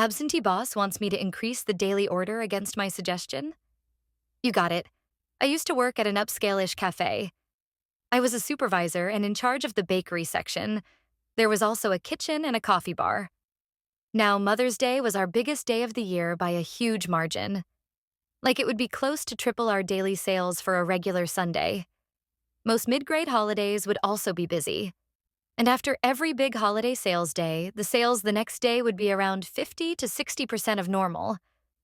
Absentee boss wants me to increase the daily order against my suggestion? You got it. I used to work at an upscale-ish cafe. I was a supervisor and in charge of the bakery section. There was also a kitchen and a coffee bar. Now, Mother's Day was our biggest day of the year by a huge margin. Like it would be close to triple our daily sales for a regular Sunday. Most mid-grade holidays would also be busy. And after every big holiday sales day, the sales the next day would be around 50 to 60% of normal.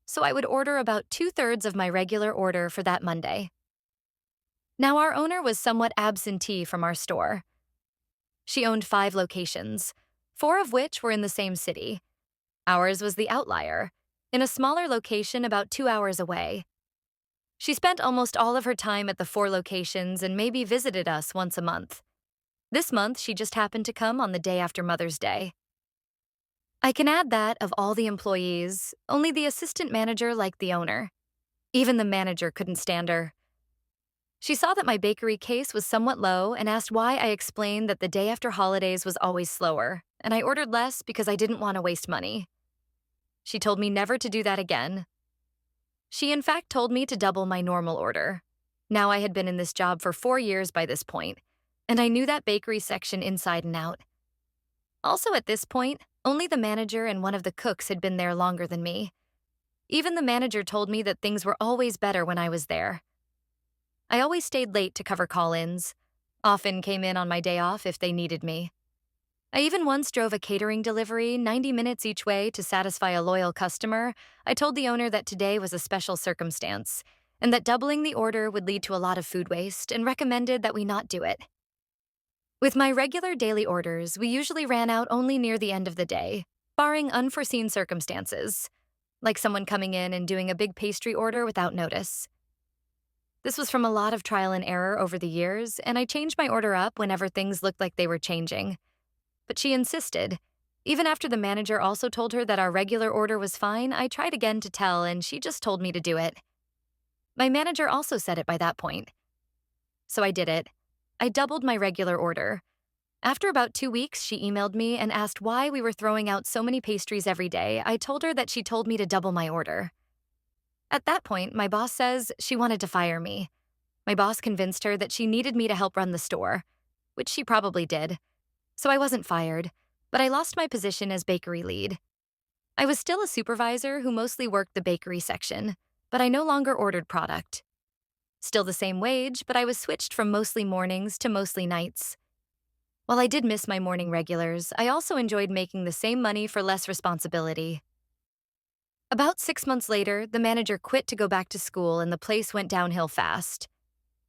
So I would order about 2/3 of my regular order for that Monday. Now, our owner was somewhat absentee from our store. She owned 5 locations, 4 of which were in the same city. Ours was the outlier, in a smaller location about 2 hours away. She spent almost all of her time at the 4 locations and maybe visited us once a month. This month, she just happened to come on the day after Mother's Day. I can add that, of all the employees, only the assistant manager liked the owner. Even the manager couldn't stand her. She saw that my bakery case was somewhat low and asked why I explained that the day after holidays was always slower, and I ordered less because I didn't want to waste money. She told me never to do that again. She in fact told me to double my normal order. Now, I had been in this job for 4 years by this point, and I knew that bakery section inside and out. Also at this point, only the manager and one of the cooks had been there longer than me. Even the manager told me that things were always better when I was there. I always stayed late to cover call-ins, often came in on my day off if they needed me. I even once drove a catering delivery 90 minutes each way to satisfy a loyal customer. I told the owner that today was a special circumstance, and that doubling the order would lead to a lot of food waste, and recommended that we not do it. With my regular daily orders, we usually ran out only near the end of the day, barring unforeseen circumstances, like someone coming in and doing a big pastry order without notice. This was from a lot of trial and error over the years, and I changed my order up whenever things looked like they were changing. But she insisted. Even after the manager also told her that our regular order was fine, I tried again to tell, and she just told me to do it. My manager also said it by that point. So I did it. I doubled my regular order. After about 2 weeks, she emailed me and asked why we were throwing out so many pastries every day. I told her that she told me to double my order. At that point, my boss says she wanted to fire me. My boss convinced her that she needed me to help run the store, which she probably did. So I wasn't fired, but I lost my position as bakery lead. I was still a supervisor who mostly worked the bakery section, but I no longer ordered product. Still the same wage, but I was switched from mostly mornings to mostly nights. While I did miss my morning regulars, I also enjoyed making the same money for less responsibility. About 6 months later, the manager quit to go back to school and the place went downhill fast.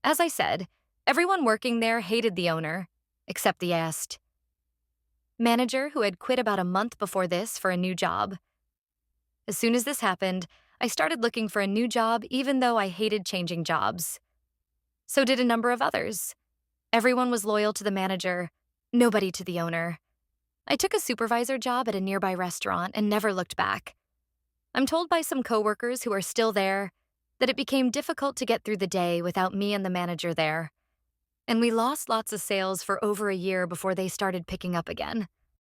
As I said, everyone working there hated the owner, except the AST manager, who had quit about a month before this for a new job. As soon as this happened, I started looking for a new job even though I hated changing jobs. So did a number of others. Everyone was loyal to the manager, nobody to the owner. I took a supervisor job at a nearby restaurant and never looked back. I'm told by some coworkers who are still there that it became difficult to get through the day without me and the manager there. And we lost lots of sales for over a year before they started picking up again.